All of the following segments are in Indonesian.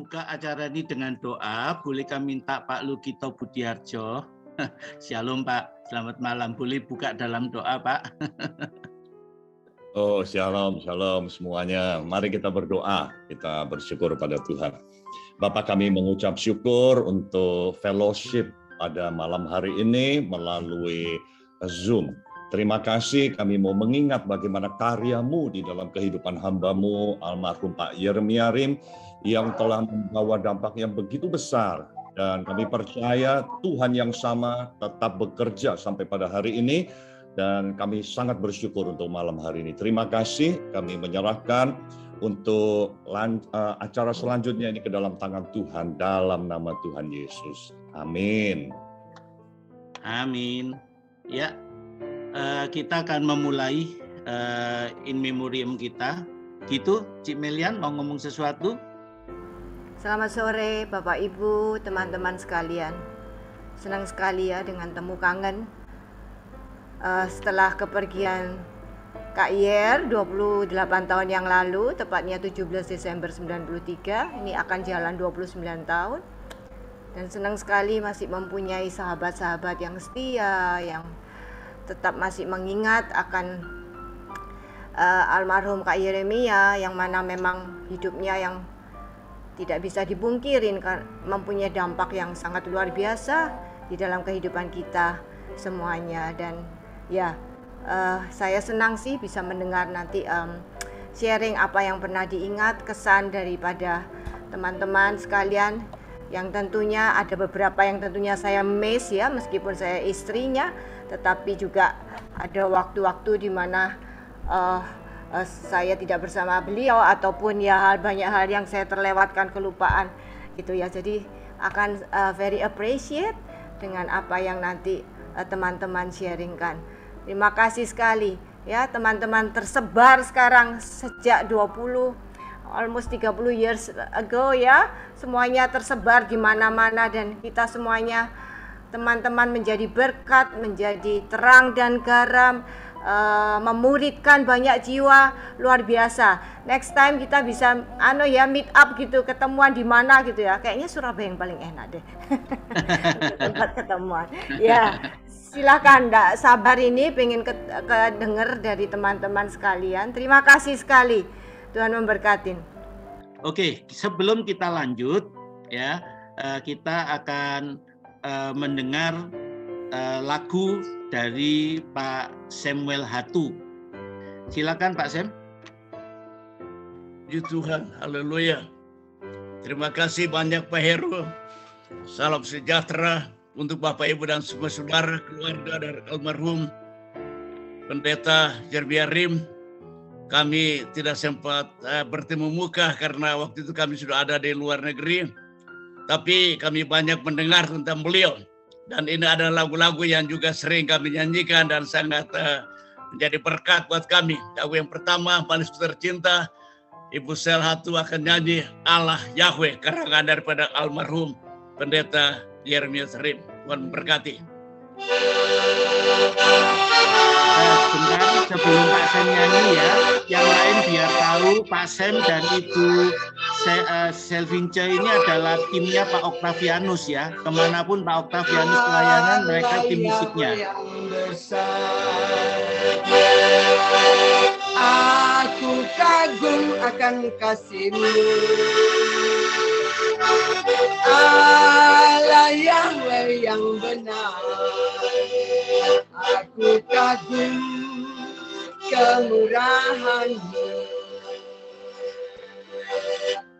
membuka acara ini dengan doa. Bolehkah minta Pak Lukito Budiarjo? Shalom Pak, selamat malam. Boleh buka dalam doa Pak? Oh, shalom semuanya. Mari kita berdoa, kita bersyukur pada Tuhan. Bapak, kami mengucap syukur untuk fellowship pada malam hari ini melalui Zoom. Terima kasih, kami mau mengingat bagaimana karya-Mu di dalam kehidupan hamba-Mu, almarhum Pak Yeremia Rim, yang telah membawa dampak yang begitu besar. Dan kami percaya Tuhan yang sama tetap bekerja sampai pada hari ini, dan kami sangat bersyukur untuk malam hari ini. Terima kasih, kami menyerahkan untuk acara selanjutnya ini ke dalam tangan Tuhan, dalam nama Tuhan Yesus. Amin. Amin. Ya, kita akan memulai in memoriam kita. Gitu, Cik Melian mau ngomong sesuatu? Selamat sore Bapak Ibu, teman-teman sekalian. Senang sekali ya dengan temu kangen. Setelah kepergian Kak Yer 28 tahun yang lalu, tepatnya 17 Desember 93, ini akan jalan 29 tahun. Dan senang sekali masih mempunyai sahabat-sahabat yang setia, yang tetap masih mengingat akan almarhum Kak Yeremia, yang mana memang hidupnya yang tidak bisa dipungkirin, mempunyai dampak yang sangat luar biasa di dalam kehidupan kita semuanya. Dan ya, saya senang sih bisa mendengar nanti sharing apa yang pernah diingat, kesan daripada teman-teman sekalian, yang tentunya ada beberapa yang tentunya saya miss ya, meskipun saya istrinya, tetapi juga ada waktu-waktu di mana saya tidak bersama beliau, ataupun ya banyak hal yang saya terlewatkan, kelupaan gitu ya. Jadi akan very appreciate dengan apa yang nanti teman-teman sharingkan. Terima kasih sekali ya, teman-teman tersebar sekarang sejak almost 30 years ago ya. Semuanya tersebar di mana-mana, dan kita semuanya teman-teman menjadi berkat, menjadi terang dan garam, memuridkan banyak jiwa, luar biasa. Next time kita bisa meet up gitu, ketemuan di mana gitu ya. Kayaknya Surabaya yang paling enak deh. Tempat ketemuan. Ya, silakan, enggak sabar ini pengen denger dari teman-teman sekalian. Terima kasih sekali. Tuhan memberkatin. Oke, sebelum kita lanjut ya, kita akan mendengar lagu dari Pak Samuel Hatu. Silakan Pak Sam. Puji Tuhan, haleluya. Terima kasih banyak Pak Heru. Salam sejahtera untuk Bapak Ibu dan semua saudara keluarga dari almarhum Pendeta Yeremia Rim. Kami tidak sempat bertemu muka karena waktu itu kami sudah ada di luar negeri. Tapi kami banyak mendengar tentang beliau. Dan ini adalah lagu-lagu yang juga sering kami nyanyikan dan sangat menjadi berkat buat kami. Lagu yang pertama, paling tercinta, Ibu Sel Hatu akan nyanyi Allah Yahweh, karangan daripada almarhum Pendeta Yeremia Rim. Tuhan memberkati. Sebentar, sebelum Pak Sam nyanyi ya, yang lain biar tahu Pak Sam dan Ibu Selvince ini adalah timnya Pak Octavianus ya. Kemanapun Pak Octavianus pelayanan, mereka tim musiknya. Aku kagum akan kasih-Mu, Allah Yahweh yang benar. Aku kagum kemurahan-Mu,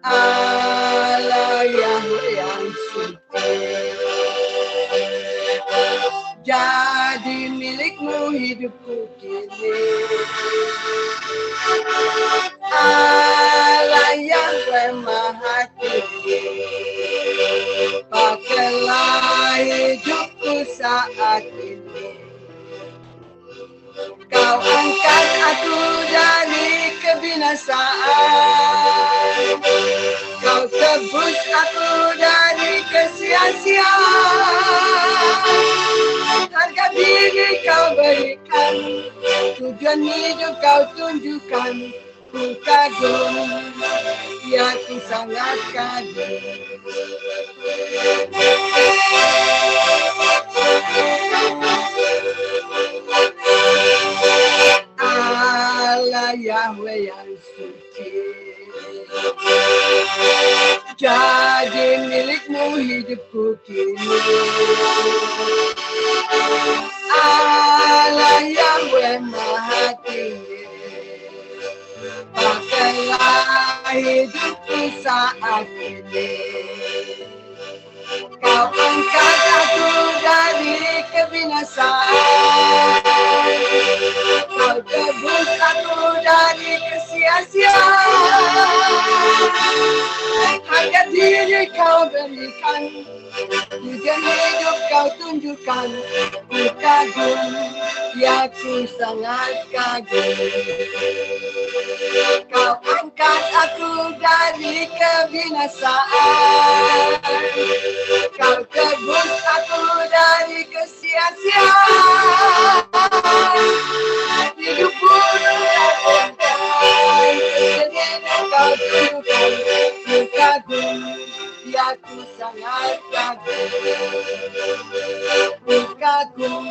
Allah Yahweh yang suci. Jadi milik-Mu hidupku kini, Allah Yahweh Maha Tinggi. Pakailah hidupku saat ini, Kau angkat aku dari kebinasaan, Kau tebus aku dari kesia-siaan. Harga diri Kau berikan, tujuan hidup Kau tunjukkan. ku kagum, ya ku sangat kagum. Allah Yahweh yang suci, jadi milikmu hidupku kini. Allah Yahweh Maha Tinggi, pakailah hidupku saat ini. Kau angkat aku dari kebinasaan, kau tebus aku dari kesia-siaan. Harga diri kau berikan, juga hidup kau tunjukkan. Ku kagum, ya ku sangat kagum. Kau angkat aku dari kebinasaan, kau tebus aku dari kesia-siaan. Hidupku terangkan, kesedihan kau tunjukkan. Ku kagum, ya ku sangat kagum. Ku kagum,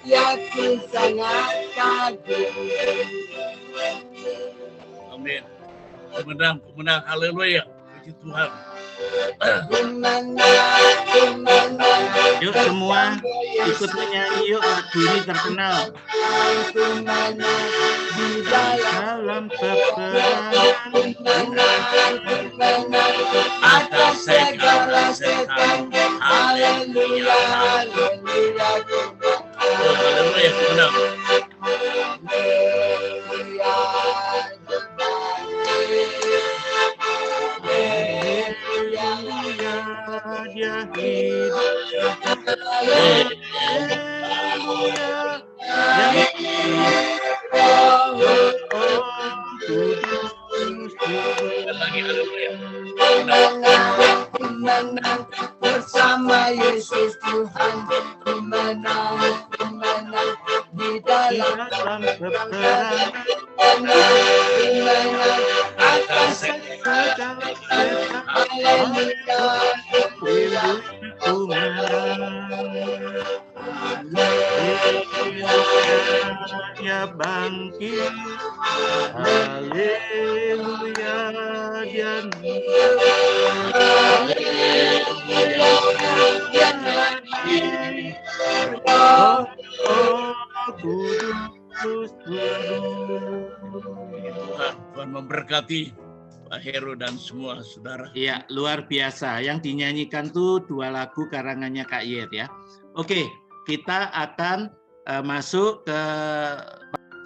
ya ku sangat kagum. Amin. Pemenang, haleluya. Puji Tuhan. Yuk semua ikut menyanyi yuk, lagu ini terkenal. Dalam peperangan Atas segala setan, haleluya, haleluya. oh, haleluya, pemenang. dia hidup. Haleluya, yang Lagi haleluya. Menang bersama Yesus Tuhan, menang di dalam peperangan menang atas segala setan. haleluya. Dia bangkit, haleluya, dia kudus. Tuhan memberkati Pak Heru dan semua saudara. Iya, luar biasa. Yang dinyanyikan tuh 2 lagu karangannya Kak Yet ya. Oke, kita akan masuk ke,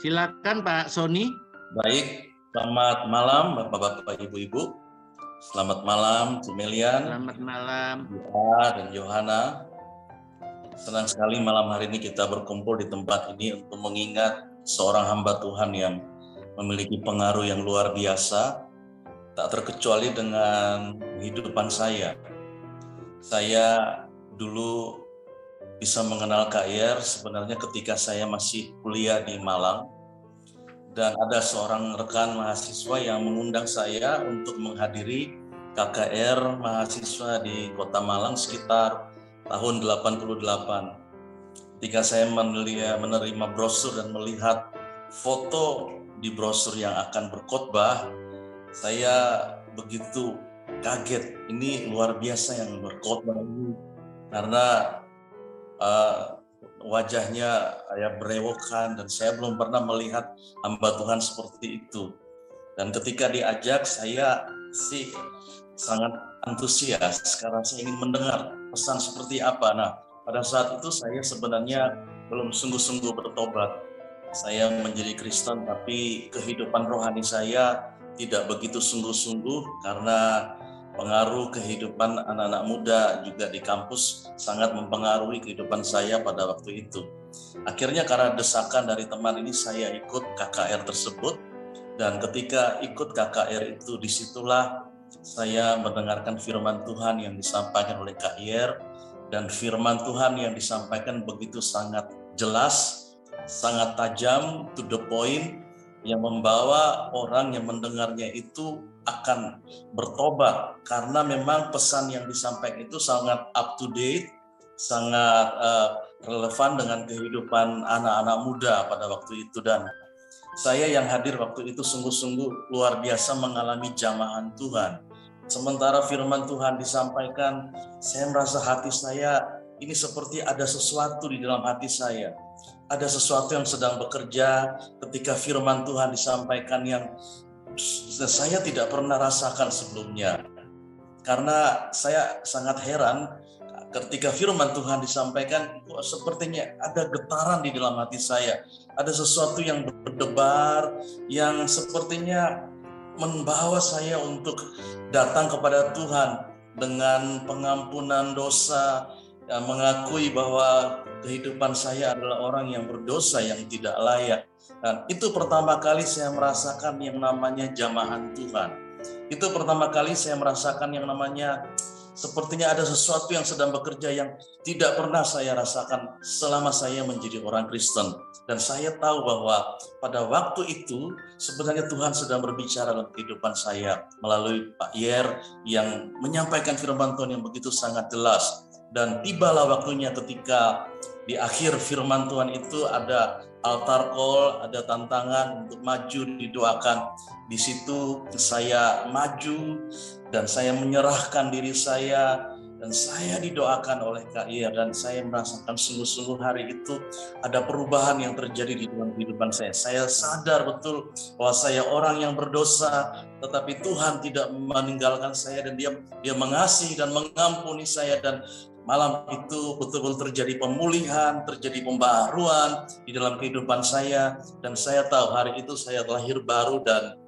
silakan Pak Sony. Baik, selamat malam Bapak-Bapak, Ibu-Ibu. Selamat malam Cemelian, Selamat malam. dan Johanna. Senang sekali malam hari ini kita berkumpul di tempat ini untuk mengingat seorang hamba Tuhan yang memiliki pengaruh yang luar biasa, tak terkecuali dengan kehidupan saya. Saya dulu bisa mengenal Kak Yer sebenarnya ketika saya masih kuliah di Malang, dan ada seorang rekan mahasiswa yang mengundang saya untuk menghadiri KKR mahasiswa di Kota Malang sekitar tahun 88. Ketika saya menerima brosur dan melihat foto di brosur yang akan berkhotbah, saya begitu kaget. Ini luar biasa yang berkhotbah ini, karena wajahnya berewokan dan saya belum pernah melihat hamba Tuhan seperti itu. Dan ketika diajak, saya sih sangat antusias karena saya ingin mendengar pesan seperti apa. Nah, pada saat itu saya sebenarnya belum sungguh-sungguh bertobat. Saya menjadi Kristen, tapi kehidupan rohani saya tidak begitu sungguh-sungguh karena pengaruh kehidupan anak-anak muda juga di kampus sangat mempengaruhi kehidupan saya pada waktu itu. Akhirnya karena desakan dari teman ini saya ikut KKR tersebut, dan ketika ikut KKR itu disitulah saya mendengarkan firman Tuhan yang disampaikan oleh Kak Yer, dan firman Tuhan yang disampaikan begitu sangat jelas, sangat tajam, to the point, yang membawa orang yang mendengarnya itu akan bertobat, karena memang pesan yang disampaikan itu sangat up to date, sangat relevan dengan kehidupan anak-anak muda pada waktu itu. Dan saya yang hadir waktu itu sungguh-sungguh luar biasa mengalami jamahan Tuhan. Sementara firman Tuhan disampaikan, saya merasa hati saya ini seperti ada sesuatu di dalam hati saya. Ada sesuatu yang sedang bekerja ketika firman Tuhan disampaikan yang saya tidak pernah rasakan sebelumnya. Karena saya sangat heran ketika firman Tuhan disampaikan, sepertinya ada getaran di dalam hati saya. Ada sesuatu yang berdebar, yang sepertinya membawa saya untuk datang kepada Tuhan dengan pengampunan dosa, mengakui bahwa kehidupan saya adalah orang yang berdosa, yang tidak layak. Dan itu pertama kali saya merasakan yang namanya jamahan Tuhan. Itu pertama kali saya merasakan yang namanya sepertinya ada sesuatu yang sedang bekerja yang tidak pernah saya rasakan selama saya menjadi orang Kristen. Dan saya tahu bahwa pada waktu itu sebenarnya Tuhan sedang berbicara dalam kehidupan saya melalui Pak Yer yang menyampaikan firman Tuhan yang begitu sangat jelas. Dan tibalah waktunya ketika di akhir firman Tuhan itu ada altar call, ada tantangan untuk maju didoakan. Di situ saya maju dan saya menyerahkan diri saya dan saya didoakan oleh Kak Yer, dan saya merasakan sungguh-sungguh hari itu ada perubahan yang terjadi di dalam kehidupan saya. Saya sadar betul bahwa saya orang yang berdosa, tetapi Tuhan tidak meninggalkan saya dan Dia mengasihi dan mengampuni saya, dan malam itu betul-betul terjadi pemulihan, terjadi pembaharuan di dalam kehidupan saya, dan saya tahu hari itu saya lahir baru, dan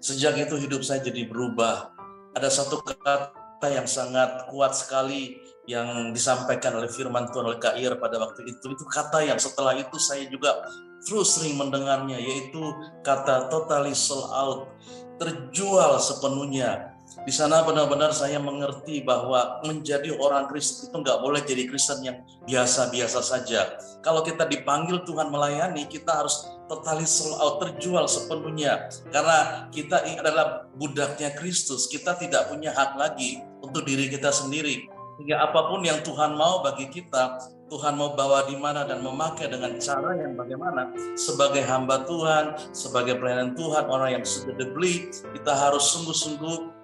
sejak itu hidup saya jadi berubah. Ada satu kata yang sangat kuat sekali yang disampaikan oleh firman Tuhan oleh Kak Yer pada waktu itu kata yang setelah itu saya juga terus sering mendengarnya, yaitu kata totally sold out, terjual sepenuhnya. Di sana benar-benar saya mengerti bahwa menjadi orang Kristen itu nggak boleh jadi Kristen yang biasa-biasa saja. Kalau kita dipanggil Tuhan melayani, kita harus totally sold out, terjual sepenuhnya. Karena kita adalah budaknya Kristus, kita tidak punya hak lagi untuk diri kita sendiri. Sehingga apapun yang Tuhan mau bagi kita, Tuhan mau bawa di mana dan memakai dengan cara yang bagaimana. Sebagai hamba Tuhan, sebagai pelayanan Tuhan, orang yang sudah dibeli, kita harus sungguh-sungguh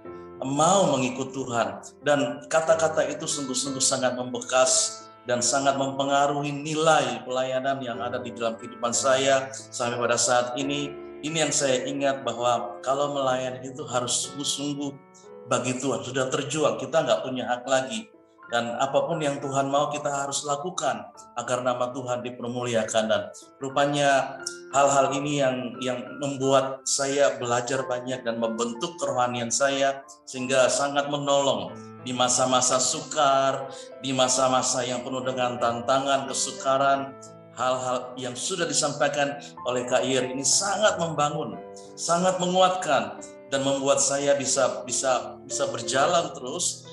mau mengikut Tuhan. Dan kata-kata itu sungguh-sungguh sangat membekas dan sangat mempengaruhi nilai pelayanan yang ada di dalam kehidupan saya sampai pada saat ini. Ini yang saya ingat, bahwa kalau melayani itu harus sungguh-sungguh bagi Tuhan, sudah terjual, kita nggak punya hak lagi. Dan apapun yang Tuhan mau kita harus lakukan agar nama Tuhan dipermuliakan. Dan rupanya hal-hal ini yang membuat saya belajar banyak dan membentuk kerohanian saya, sehingga sangat menolong di masa-masa sukar, di masa-masa yang penuh dengan tantangan, kesukaran. Hal-hal yang sudah disampaikan oleh Kak Yer ini sangat membangun, sangat menguatkan, dan membuat saya bisa berjalan terus.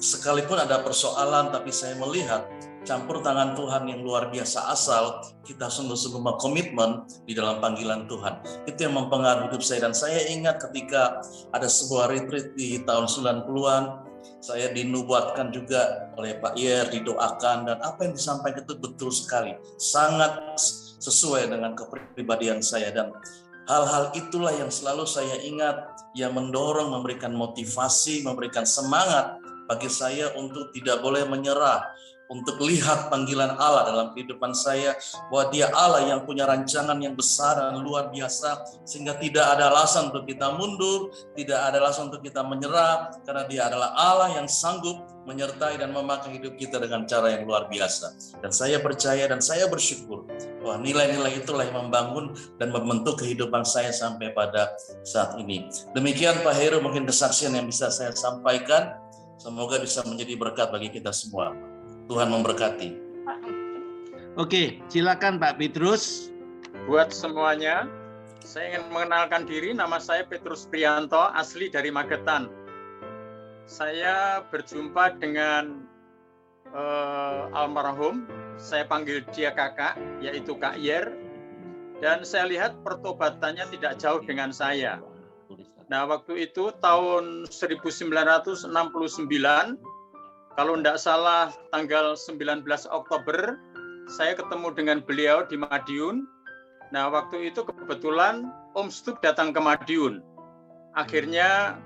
Sekalipun ada persoalan, tapi saya melihat campur tangan Tuhan yang luar biasa, asal kita sungguh-sungguh berkomitmen di dalam panggilan Tuhan. Itu yang mempengaruhi hidup saya. Dan saya ingat ketika ada sebuah retreat di tahun 90-an, saya dinubuatkan juga oleh Pak Yer, didoakan, dan apa yang disampaikan itu betul sekali, sangat sesuai dengan kepribadian saya. Dan hal-hal itulah yang selalu saya ingat, yang mendorong, memberikan motivasi, memberikan semangat bagi saya untuk tidak boleh menyerah, untuk lihat panggilan Allah dalam kehidupan saya, bahwa Dia Allah yang punya rancangan yang besar dan luar biasa, sehingga tidak ada alasan untuk kita mundur, tidak ada alasan untuk kita menyerah, karena Dia adalah Allah yang sanggup menyertai dan memakai hidup kita dengan cara yang luar biasa. Dan saya percaya dan saya bersyukur bahwa nilai-nilai itulah yang membangun dan membentuk kehidupan saya sampai pada saat ini. Demikian Pak Heru, mungkin kesaksian yang bisa saya sampaikan. Semoga bisa menjadi berkat bagi kita semua. Tuhan memberkati. Oke, silakan Pak Petrus. Buat semuanya, saya ingin mengenalkan diri. Nama saya Petrus Prianto, asli dari Magetan. Saya berjumpa dengan almarhum, saya panggil dia kakak, yaitu Kak Yer. dan saya lihat pertobatannya tidak jauh dengan saya. Nah, waktu itu tahun 1969, kalau tidak salah tanggal 19 Oktober, saya ketemu dengan beliau di Madiun. Nah, waktu itu kebetulan Om Stup datang ke Madiun. Akhirnya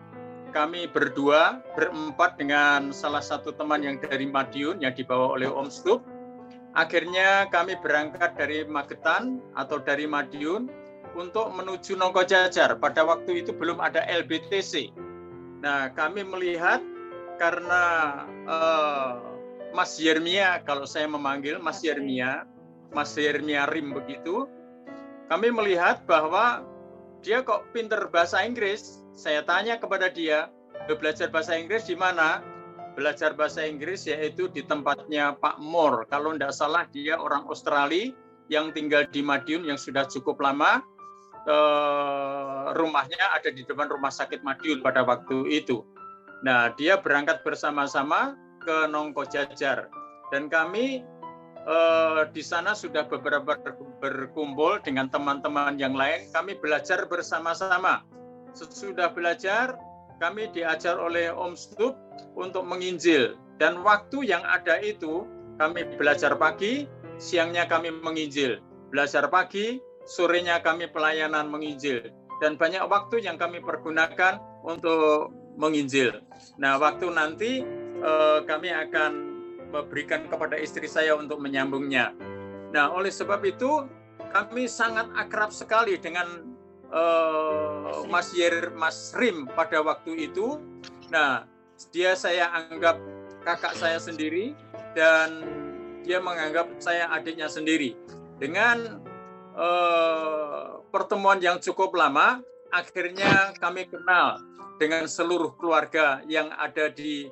kami berdua, berempat dengan salah satu teman yang dari Madiun yang dibawa oleh Om Stup. Akhirnya kami berangkat dari Magetan atau dari Madiun untuk menuju Nongkojajar. Pada waktu itu belum ada LBTC. Nah, kami melihat karena Mas Yermia, kalau saya memanggil Mas Yermia Rim begitu, kami melihat bahwa dia kok pinter bahasa Inggris. Saya tanya kepada dia, belajar bahasa Inggris di mana? Belajar bahasa Inggris yaitu di tempatnya Pak Moore. Kalau tidak salah dia orang Australia yang tinggal di Madiun yang sudah cukup lama. Rumahnya ada di depan rumah sakit Madiun pada waktu itu. Nah, dia berangkat bersama-sama ke Nongkojajar dan kami di sana sudah beberapa berkumpul dengan teman-teman yang lain. Kami belajar bersama-sama. Sesudah belajar, kami diajar oleh Om Stup untuk menginjil. Dan waktu yang ada itu, kami belajar pagi, siangnya kami menginjil. Belajar pagi, sorenya kami pelayanan menginjil. Dan banyak waktu yang kami pergunakan untuk menginjil. Nah, waktu nanti kami akan memberikan kepada istri saya untuk menyambungnya. Nah, oleh sebab itu, kami sangat akrab sekali dengan Mas Rim pada waktu itu. Nah, dia saya anggap kakak saya sendiri dan dia menganggap saya adiknya sendiri. Dengan pertemuan yang cukup lama, akhirnya kami kenal dengan seluruh keluarga yang ada di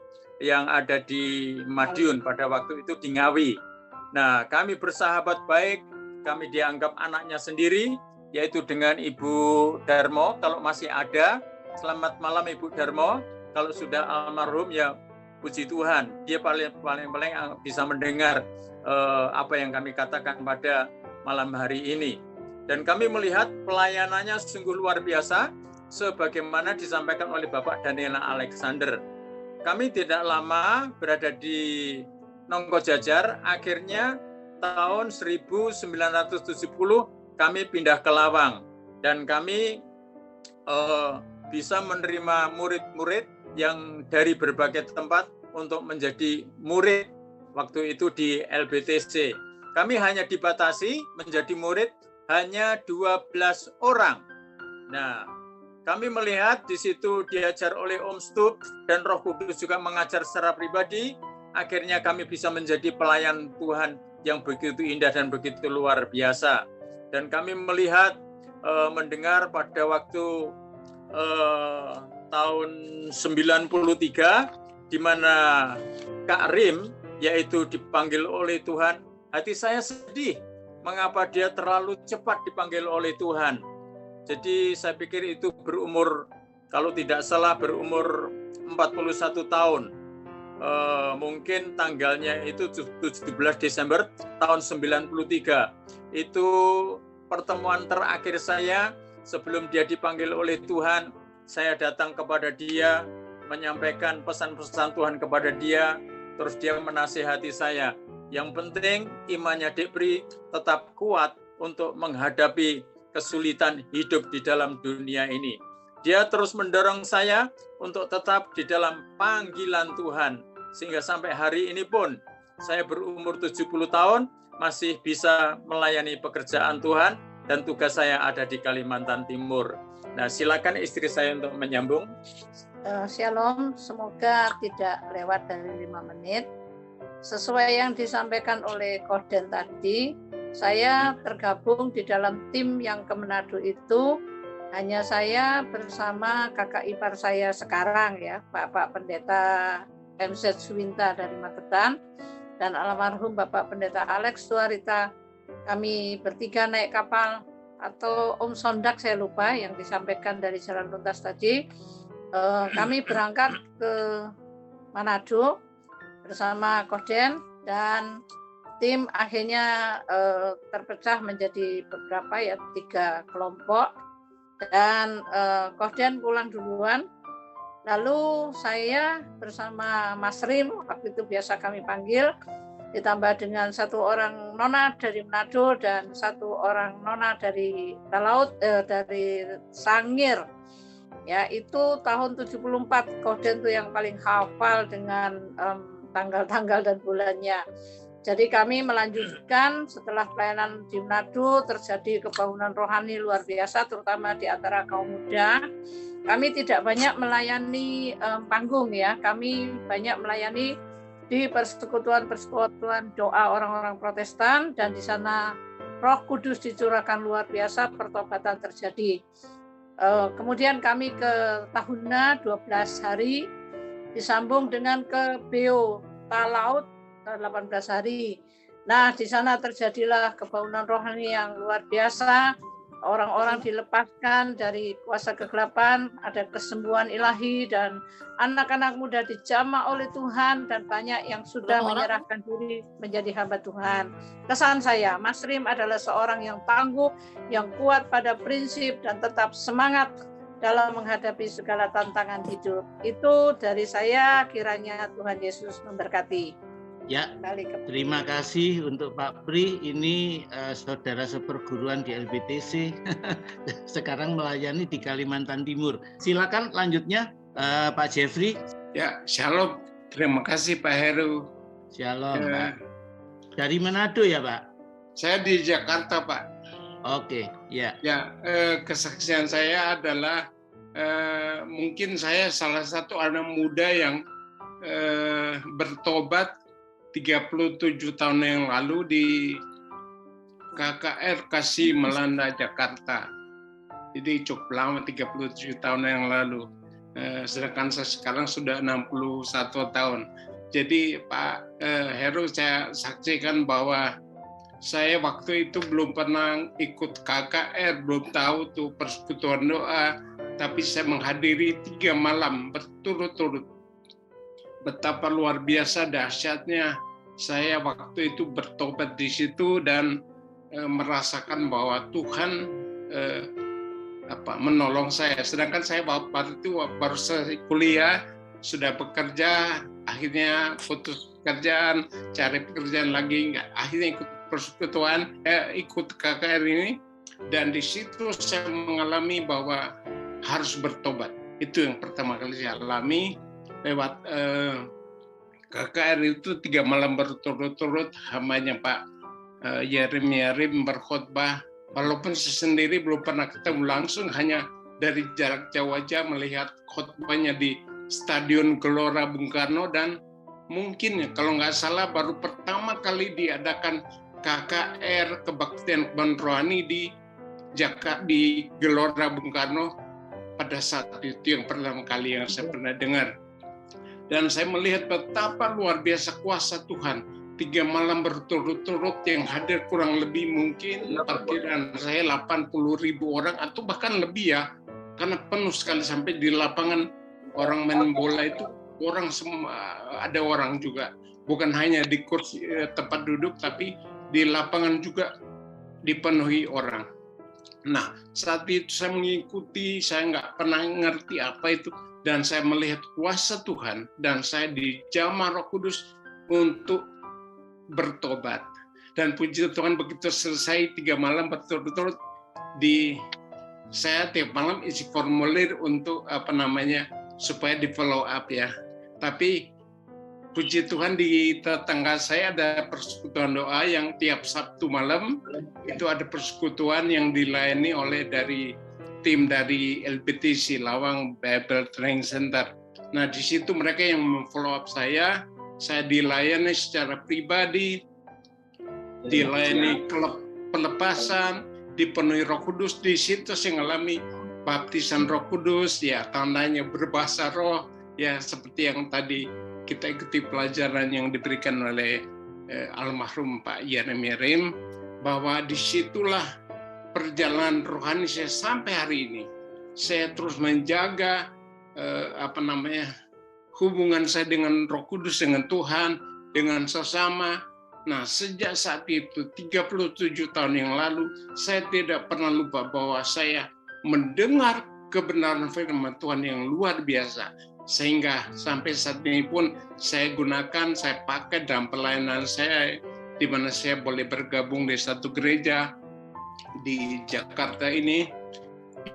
Madiun pada waktu itu di Ngawi. Nah, kami bersahabat baik, kami dianggap anaknya sendiri, yaitu dengan Ibu Darmo kalau masih ada. Selamat malam Ibu Darmo. Kalau sudah almarhum ya puji Tuhan, dia paling bisa mendengar apa yang kami katakan pada malam hari ini. Dan kami melihat pelayanannya sungguh luar biasa sebagaimana disampaikan oleh Bapak Daniela Alexander. Kami tidak lama berada di Nongkojajar, akhirnya tahun 1970 kami pindah ke Lawang dan kami bisa menerima murid-murid yang dari berbagai tempat untuk menjadi murid waktu itu di LBTC. Kami hanya dibatasi menjadi murid hanya 12 orang. Nah, kami melihat di situ diajar oleh Om Stup dan Roh Kudus juga mengajar secara pribadi. Akhirnya kami bisa menjadi pelayan Tuhan yang begitu indah dan begitu luar biasa. Dan kami melihat, mendengar pada waktu tahun 93, di mana Kak Rim, yaitu dipanggil oleh Tuhan, hati saya sedih. Mengapa dia terlalu cepat dipanggil oleh Tuhan? Jadi saya pikir itu berumur, kalau tidak salah berumur 41 tahun. Mungkin tanggalnya itu 17 Desember tahun 93. Itu pertemuan terakhir saya sebelum dia dipanggil oleh Tuhan. Saya datang kepada dia, menyampaikan pesan-pesan Tuhan kepada dia, terus dia menasihati saya. Yang penting imannya Depri tetap kuat untuk menghadapi kesulitan hidup di dalam dunia ini. Dia terus mendorong saya untuk tetap di dalam panggilan Tuhan. Sehingga sampai hari ini pun saya berumur 70 tahun masih bisa melayani pekerjaan Tuhan dan tugas saya ada di Kalimantan Timur. Nah, silakan istri saya untuk menyambung. Shalom, semoga tidak lewat dari 5 menit. Sesuai yang disampaikan oleh Koden tadi, saya tergabung di dalam tim yang ke Manado itu hanya saya bersama kakak ipar saya sekarang ya, Bapak Pendeta MZ Suwinta dari Magetan dan almarhum Bapak Pendeta Alex Suarita. Kami bertiga naik kapal atau Om Sondak saya lupa yang disampaikan dari Jalan Tuntas tadi. Kami berangkat ke Manado bersama Koden dan tim akhirnya terpecah menjadi beberapa ya 3 kelompok dan Kohden pulang duluan. Lalu saya bersama Mas Rim, waktu itu biasa kami panggil, ditambah dengan 1 orang nona dari Manado dan 1 orang nona dari Talaut, dari Sangir. Ya, itu tahun 74 Kohden itu yang paling hafal dengan tanggal-tanggal dan bulannya. Jadi kami melanjutkan setelah pelayanan di Manado, terjadi kebangunan rohani luar biasa, terutama di antara kaum muda. Kami tidak banyak melayani panggung ya, kami banyak melayani di persekutuan-persekutuan doa orang-orang Protestan, dan di sana Roh Kudus dicurahkan luar biasa, pertobatan terjadi. Kemudian kami ke Tahuna 12 hari, disambung dengan ke Beo Talaut 18 hari. Nah, di sana terjadilah kebangunan rohani yang luar biasa. Orang-orang dilepaskan dari kuasa kegelapan, ada kesembuhan ilahi, dan anak-anak muda dijamah oleh Tuhan, dan banyak yang sudah menyerahkan diri menjadi hamba Tuhan. Kesan saya, Mas Rim adalah seorang yang tangguh, yang kuat pada prinsip, dan tetap semangat dalam menghadapi segala tantangan hidup. Itu dari saya, kiranya Tuhan Yesus memberkati. Ya, terima kasih untuk Pak Pri. Ini saudara seperguruan di LBTC, sekarang melayani di Kalimantan Timur. Silakan lanjutnya Pak Jeffrey. Ya, shalom. Terima kasih Pak Heru. Shalom Pak. Dari Manado ya Pak? Saya di Jakarta Pak. Oke, ya. Ya, kesaksian saya adalah mungkin saya salah satu anak muda yang bertobat 37 tahun yang lalu di KKR Kasih Melanda Jakarta. Jadi cukup lama, 37 tahun yang lalu. Sedangkan saya sekarang sudah 61 tahun. Jadi Pak Heru, saya saksikan bahwa saya waktu itu belum pernah ikut KKR, belum tahu tuh persekutuan doa, tapi saya menghadiri 3 malam berturut-turut. Betapa luar biasa dahsyatnya saya waktu itu bertobat di situ dan merasakan bahwa Tuhan menolong saya. Sedangkan saya waktu itu baru selesai kuliah, sudah bekerja, akhirnya putus pekerjaan, cari pekerjaan lagi, akhirnya ikut persekutuan, ikut KKR ini, dan di situ saya mengalami bahwa harus bertobat. Itu yang pertama kali saya alami. Lewat KKR itu 3 malam berturut-turut, hambanya Pak Yerim berkhotbah, walaupun saya sendiri belum pernah ketemu langsung, hanya dari jarak jauh aja melihat khotbahnya di Stadion Gelora Bung Karno, dan mungkin kalau nggak salah baru pertama kali diadakan KKR kebaktian rohani di Gelora Bung Karno pada saat itu, yang pertama kali yang saya pernah dengar. Dan saya melihat betapa luar biasa kuasa Tuhan. 3 malam berturut-turut yang hadir kurang lebih mungkin perkiraan saya 80.000 orang atau bahkan lebih ya. Karena penuh sekali sampai di lapangan orang main bola itu orang semua, ada orang juga. Bukan hanya di kursi tempat duduk, tapi di lapangan juga dipenuhi orang. Nah, saat itu saya mengikuti, saya nggak pernah ngerti apa itu. Dan saya melihat kuasa Tuhan, dan saya dijamah Roh Kudus untuk bertobat. Dan puji Tuhan, begitu selesai 3 malam berturut-turut, saya tiap malam isi formulir untuk supaya di follow up ya. Tapi puji Tuhan, di tetangga saya ada persekutuan doa yang tiap Sabtu malam itu ada persekutuan yang dilayani oleh tim dari LBTC Lawang Bible Training Center. Nah, di situ mereka yang memfollow up saya dilayani secara pribadi, dilayani pelepasan, dipenuhi Roh Kudus. Di situ saya mengalami baptisan Roh Kudus, ya tandanya berbahasa roh, ya seperti yang tadi kita ikuti pelajaran yang diberikan oleh almarhum Pak Yerim, bahwa disitulah perjalanan rohani saya sampai hari ini. Saya terus menjaga hubungan saya dengan Roh Kudus, dengan Tuhan, dengan sesama, Nah, sejak saat itu 37 tahun yang lalu, saya tidak pernah lupa bahwa saya mendengar kebenaran firman Tuhan yang luar biasa. Sehingga sampai saat ini pun saya gunakan, saya pakai dalam pelayanan saya, di mana saya boleh bergabung di satu gereja di Jakarta ini.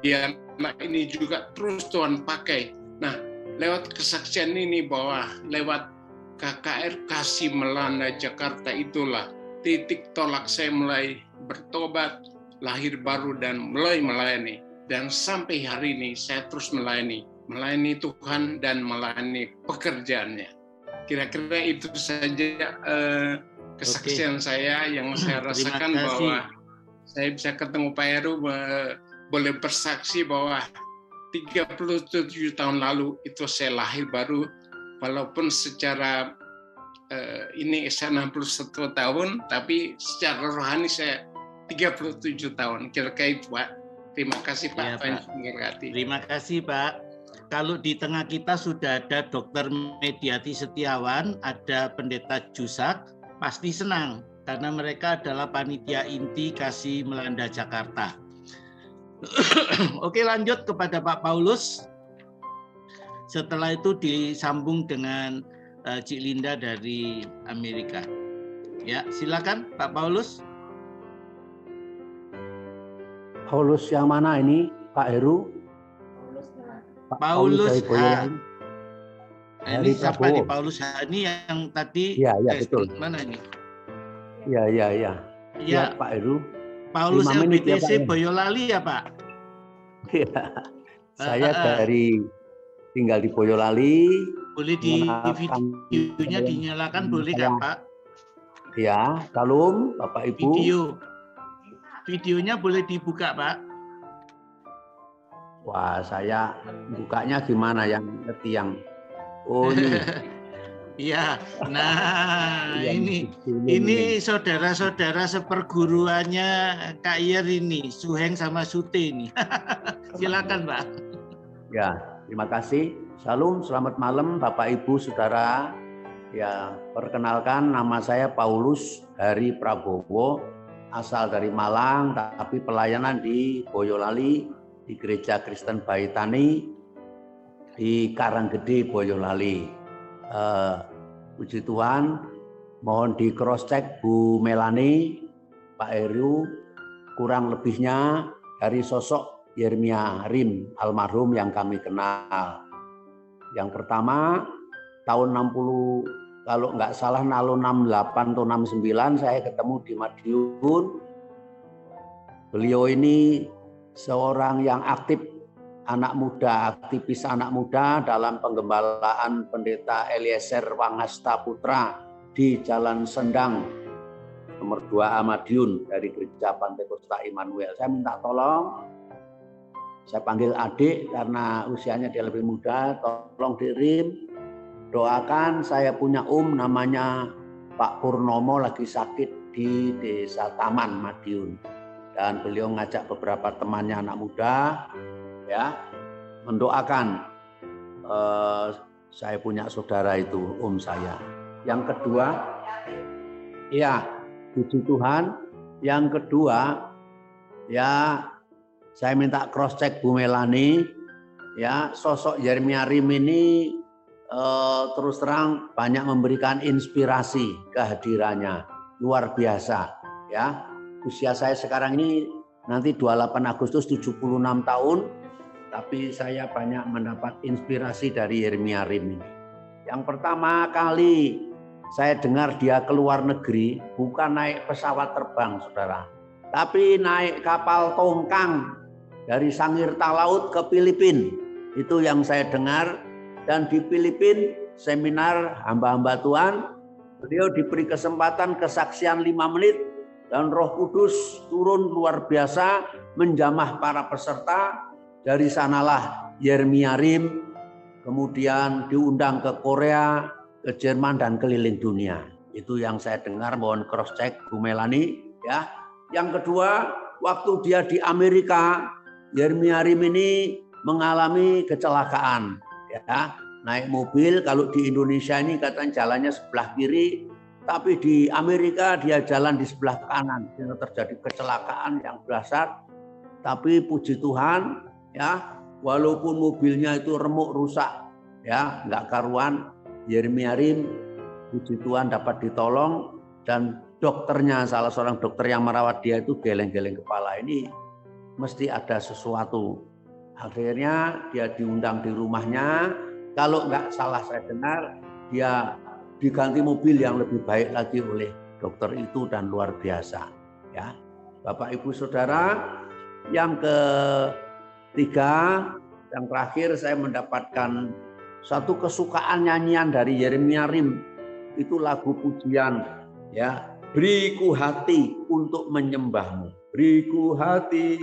Ya, ini juga terus Tuhan pakai. Nah, lewat kesaksian ini bahwa lewat KKR Kasih Melanda Jakarta itulah titik tolak saya mulai bertobat, lahir baru, dan mulai melayani. Dan sampai hari ini saya terus melayani Tuhan dan melayani pekerjaannya. Kira-kira itu saja kesaksian saya yang saya rasakan bahwa saya bisa ketemu Pak Heru, boleh bersaksi bahwa 37 tahun lalu itu saya lahir baru. Walaupun secara ini saya 61 tahun, tapi secara rohani saya 37 tahun. Kira-kira itu, Pak. Terima kasih, Pak. Ya, Pak. Terima kasih, Pak. Kalau di tengah kita sudah ada Dr. Mediati Setiawan, ada Pendeta Jusak, pasti senang karena mereka adalah panitia inti Kasih Melanda Jakarta. Oke, lanjut kepada Pak Paulus. Setelah itu disambung dengan Cik Linda dari Amerika. Ya, silakan Pak Paulus. Paulus yang mana ini, Pak Heru? Paulus H. Ini siapa Prabowo. nih Paulus H ini yang tadi? Iya, betul. Mana ini? Iya. Ya, Pak Heru. Paulus 5 menit ya, LBTC Pak. Boyolali ya, Pak? Iya. Saya tinggal di Boyolali. Boleh di videonya dinyalakan, boleh nggak, Pak? Ya, salam Bapak Ibu. Videonya boleh dibuka, Pak? Wah, saya bukanya gimana yang ngerti yang ini. Iya. Nah, ini saudara-saudara seperguruannya Kak Iyer ini, Suheng sama Sute ini. Silakan, Pak. Ya, terima kasih. Salam, selamat malam Bapak Ibu Saudara. Ya, perkenalkan nama saya Paulus Hari Prabowo, asal dari Malang tapi pelayanan di Boyolali di Gereja Kristen Baitani di Karanggede Boyolali. Puji Tuhan, mohon di cross check Bu Melani, Pak Heru, kurang lebihnya dari sosok Yeremia Rim almarhum yang kami kenal. Yang pertama tahun 60, kalau nggak salah tahun 68 atau 69 saya ketemu di Madiun. Beliau ini seorang yang aktif, anak muda, aktivis anak muda dalam penggembalaan Pendeta Eliezer Wangasta Putra di Jalan Sendang nomor 2 Madiun dari Gereja Pantai Kosta Immanuel. Saya minta tolong, saya panggil adik karena usianya dia lebih muda, tolong dirim, doakan, saya punya namanya Pak Purnomo lagi sakit di Desa Taman Madiun. Dan beliau ngajak beberapa temannya anak muda, ya, mendoakan. Saya punya saudara itu, saya. Yang kedua, ya, puji Tuhan. Yang kedua, ya, saya minta cross check Bu Melani, ya, sosok Yeremia Rim ini terus terang banyak memberikan inspirasi kehadirannya, luar biasa, ya. Usia saya sekarang ini nanti 28 Agustus 76 tahun, tapi saya banyak mendapat inspirasi dari Yeremia Rim ini. Yang pertama kali saya dengar dia keluar negeri, bukan naik pesawat terbang, saudara, tapi naik kapal tongkang dari Sangirta Laut ke Filipina. Itu yang saya dengar. Dan di Filipina seminar hamba-hamba Tuhan, beliau diberi kesempatan kesaksian 5 menit dan Roh Kudus turun luar biasa menjamah para peserta. Dari sanalah Yeremia Rim kemudian diundang ke Korea, ke Jerman dan keliling dunia. Itu yang saya dengar, mohon cross check Bu Melani, ya. Yang kedua, waktu dia di Amerika, Yeremia Rim ini mengalami kecelakaan, ya. Naik mobil, kalau di Indonesia ini katanya jalannya sebelah kiri, tapi di Amerika dia jalan di sebelah kanan, terjadi kecelakaan yang dahsyat. Tapi puji Tuhan, ya, walaupun mobilnya itu remuk rusak, ya, nggak karuan, Yeremia Rim, puji Tuhan dapat ditolong, dan dokternya, salah seorang dokter yang merawat dia itu geleng-geleng kepala. Ini mesti ada sesuatu. Akhirnya dia diundang di rumahnya. Kalau nggak salah saya dengar, dia diganti mobil yang lebih baik lagi oleh dokter itu, dan luar biasa. Ya, Bapak Ibu Saudara, yang ketiga, yang terakhir saya mendapatkan satu kesukaan nyanyian dari Yeremia Rim. Itu lagu pujian, ya. Beriku hati untuk menyembahmu. Beriku hati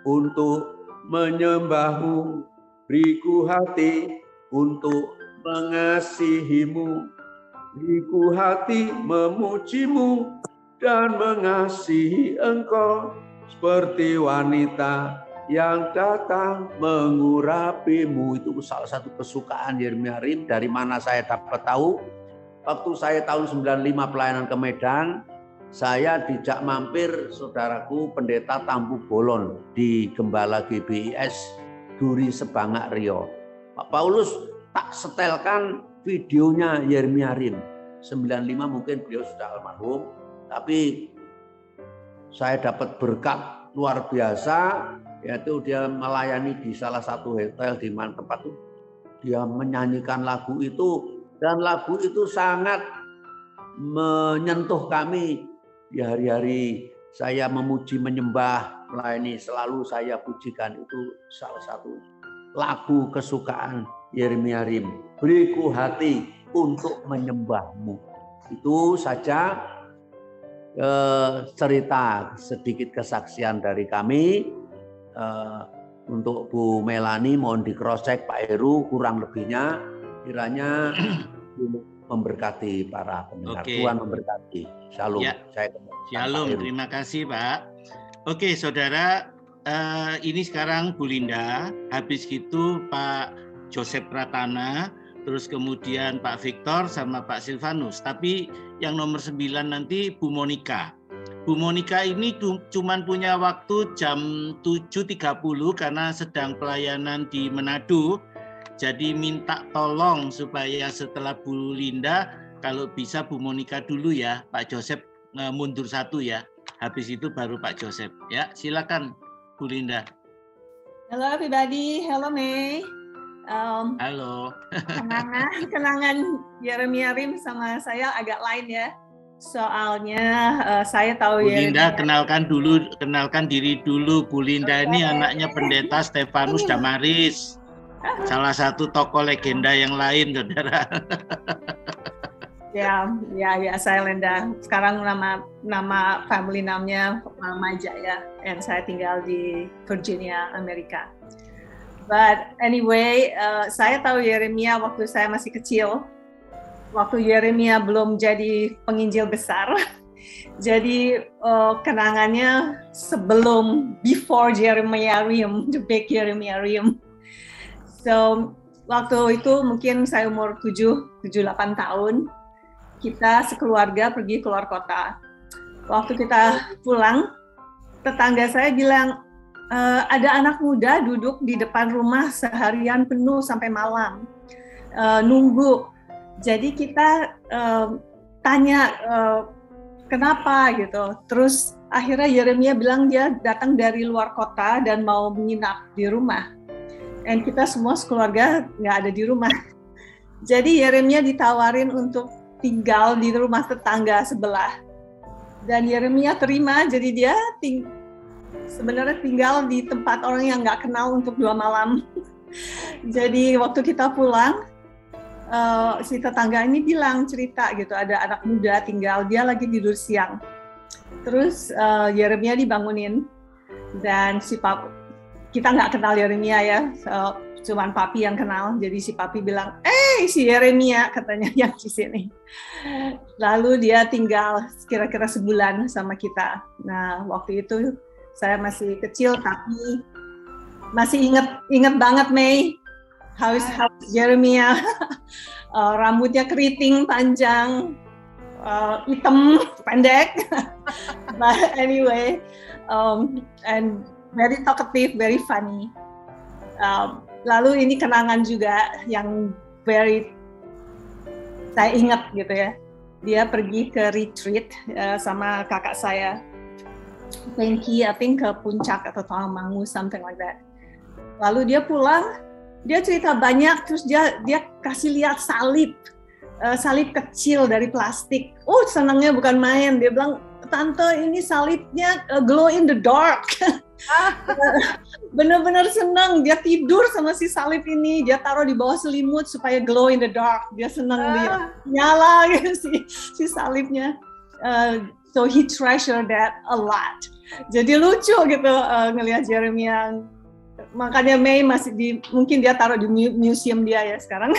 untuk menyembahmu. Beriku hati untuk mengasihimu. Beriku hati memujimu dan mengasihi Engkau seperti wanita yang datang mengurapimu. Itu salah satu kesukaan Yeremia Rim. Dari mana saya dapat tahu? Waktu saya tahun 95 pelayanan ke Medan, saya dijak mampir saudaraku pendeta Tampu Bolon di Gembala GBIS Duri Sebangak Rio. Pak Paulus tak setelkan videonya Yeremia Rim. 95 mungkin beliau sudah almarhum, tapi saya dapat berkat luar biasa, yaitu dia melayani di salah satu hotel di mana tempat itu. Dia menyanyikan lagu itu, dan lagu itu sangat menyentuh kami. Di hari-hari saya memuji, menyembah, melayani, selalu saya pujikan. Itu salah satu lagu kesukaan Yeremia Rim. Beriku hati untuk menyembahmu. Itu saja cerita sedikit kesaksian dari kami. Untuk Bu Melani mohon di cross check Pak Heru kurang lebihnya, kiranya memberkati para pendengar. Tuhan memberkati. Shalom. Ya. Shalom. Terima kasih Pak. Oke saudara, ini sekarang Bu Linda, habis itu Pak Joseph Pratana, terus kemudian Pak Victor sama Pak Silvanus. Tapi yang nomor 9 nanti Bu Monica. Bu Monica ini cuman punya waktu jam 7.30 karena sedang pelayanan di Manado. Jadi minta tolong supaya setelah Bu Linda, kalau bisa Bu Monica dulu ya, Pak Joseph mundur satu ya. Habis itu baru Pak Joseph. Ya, silakan Bu Linda. Hello everybody, hello May. Halo. Kenangan Yeremia Rim sama saya agak lain ya. Soalnya saya tahu Bu Linda, kenalkan diri dulu. Bu Linda ini anaknya Pendeta Stefanus Damaris. Salah satu tokoh legenda yang lain, saudara. Ya, saya Linda. Sekarang nama family namanya Maja ya. Dan saya tinggal di Virginia, Amerika. But anyway, saya tahu Yeremia waktu saya masih kecil. Waktu Yeremia belum jadi penginjil besar. Jadi kenangannya sebelum, before Yeremia Rim, the big Yeremia Rim. So, waktu itu mungkin saya umur 7-8 tahun. Kita sekeluarga pergi keluar kota. Waktu kita pulang, tetangga saya bilang, ada anak muda duduk di depan rumah seharian penuh sampai malam, nunggu. Jadi kita tanya kenapa gitu. Terus akhirnya Yeremia bilang dia datang dari luar kota dan mau menginap di rumah. Dan kita semua sekeluarga nggak ada di rumah. Jadi Yeremia ditawarin untuk tinggal di rumah tetangga sebelah. Dan Yeremia terima, jadi dia sebenarnya tinggal di tempat orang yang nggak kenal untuk 2 malam. Jadi waktu kita pulang, si tetangga ini bilang cerita gitu, ada anak muda tinggal, dia lagi tidur siang. Terus Yeremia dibangunin, dan kita nggak kenal Yeremia ya, cuman papi yang kenal. Jadi si papi bilang, si Yeremia katanya yang di sini. Lalu dia tinggal kira-kira sebulan sama kita. Nah waktu itu saya masih kecil tapi masih ingat banget May. How is Yeremia? Rambutnya keriting panjang, hitam, pendek. But anyway, and very talkative, very funny. Lalu ini kenangan juga yang very saya ingat gitu ya. Dia pergi ke retreat sama kakak saya, Pinky, I think ke Puncak atau Tawangmangu, something like that. Lalu dia pulang, dia cerita banyak, terus dia kasih lihat salib kecil dari plastik. Oh, senangnya bukan main. Dia bilang, Tante, ini salibnya glow in the dark. Bener-bener senang. Dia tidur sama si salib ini. Dia taruh di bawah selimut supaya glow in the dark. Dia senang dia nyala gitu si salibnya. So he treasured that a lot. Jadi lucu gitu ngelihat Yeremia. Makanya May masih mungkin dia taruh di museum dia ya sekarang.